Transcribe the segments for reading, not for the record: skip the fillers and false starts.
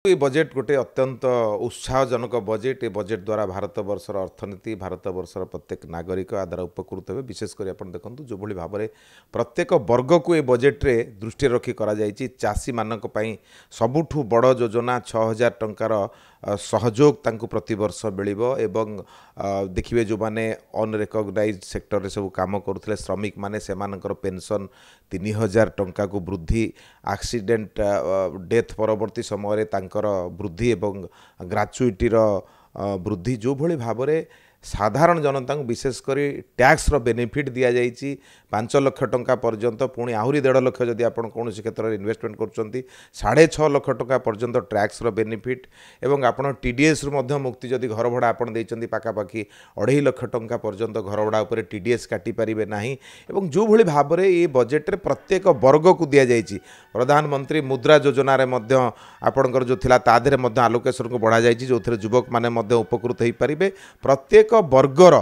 ये बजेट गोटे अत्यंत उत्साहजनक बजेट। ये बजेट द्वारा भारत वर्षर अर्थनीति भारत वर्षर प्रत्येक नागरिक आ द्वारा उपकृत हे। विशेषकर आप देखो जो भाई भाव में प्रत्येक वर्ग को ये बजेट्रे दृष्टि रखी चाषी मानक सबुठु बड़ योजना 6000 टंकार सहयोग तांको प्रति वर्ष मिलिबो। एवं देखिए जो माने अनरिकग्नाइज सेक्टर रे सब काम करुले श्रमिक माने से पेंशन 3000 टंका को वृद्धि, एक्सीडेंट डेथ परवर्ती समय तांकर वृद्धि एवं ग्राच्युइटीर वृद्धि जो भली भाव में साधारण जनता को विशेषकर टैक्स रो बेनिफिट दि जाइए 5 लाख टंका पर्यंत। पुणी आहरी 1.5 लाख जदि आप कौन क्षेत्र में इन्वेस्टमेंट कर 6.5 लाख टंका पर्यंत टैक्स रो बेनिफिट एवं आप टीडीएस रु मुक्ति जदि घर भड़ा आप पाखापाखि 2.5 लाख टंका पर्यंत घर भड़ा उपर टीडीएस काटी पारे ना। एवं जो भली भाव में ये बजेट प्रत्येक वर्ग को दि जाइए। प्रधानमंत्री मुद्रा योजना आपणकर जो थिला तादेह आलोकेशन को बढ़ा जाइए जो युवक मैंने उपकृत हो पारे। प्रत्येक वर्गर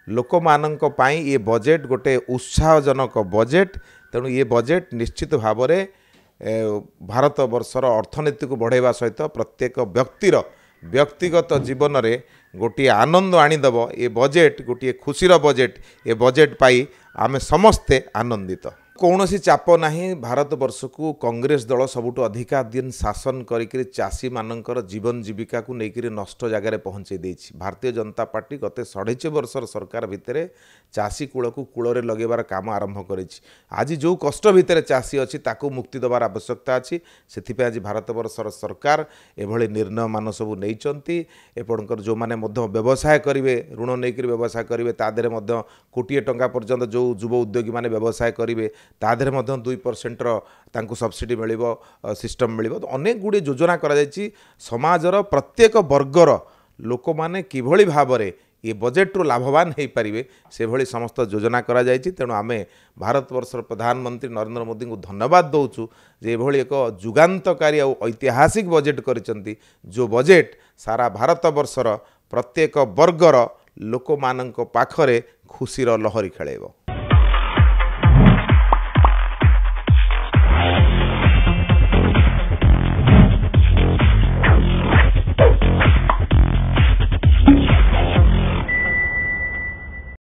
लोक मानक पाई ये बजेट गोटे उत्साहजनक बजेट। तेणु ये बजेट निश्चित भाव में भारत वर्षर अर्थनीति को बढ़ावा सहित प्रत्येक व्यक्तिर व्यक्तिगत जीवन में गोटे आनंद आनीदेव। ये बजेट गोटे खुशीर बजेट। ये बजेट पाई आमे समस्ते आनंदित। कौनसी चाप नहीं। भारत वर्ष को कांग्रेस दल सबुठ अधिका दिन शासन करी चाषी मानकर जीवन जीविका को लेकर नष्ट जगार पहुँचे देछि। भारतीय जनता पार्टी गत 6.5 वर्षर सरकार भितर चाषी कूल को कूल लगेबार काम आरंभ करिछि। आज जो कष्ट भितर चाषी अच्छी ताकू मुक्ति देवार आवश्यकता अच्छी। से आज भारत वर्षर सरकार एभली निर्णय मान सब नहीं। एपणकर जो मैंने व्यवसाय करेंगे ऋण नहीं व्यवसाय करेंगे तादेह कोटिए टंका पर्यंत जो युव उद्योगी मैंने व्यवसाय करेंगे तादेह 2% सब्सिडी मिलिबो सिस्टम मिलिबो। अनेक गुड़े योजना करा जायछि। समाजर प्रत्येक वर्गर लोक माने किभली भाव में ये बजेट रो लाभवान हो पारे से भली समस्त योजना करा जायछि। तेणु आमे भारत वर्षर प्रधानमंत्री नरेंद्र मोदी को धन्यवाद दौचु जे एभली एक जुगान्तकारी और ऐतिहासिक बजेट करिसंती जो बजेट सारा भारत वर्षर प्रत्येक वर्गर लोक मानक पाखरे खुशीर लहरी खेलेबो।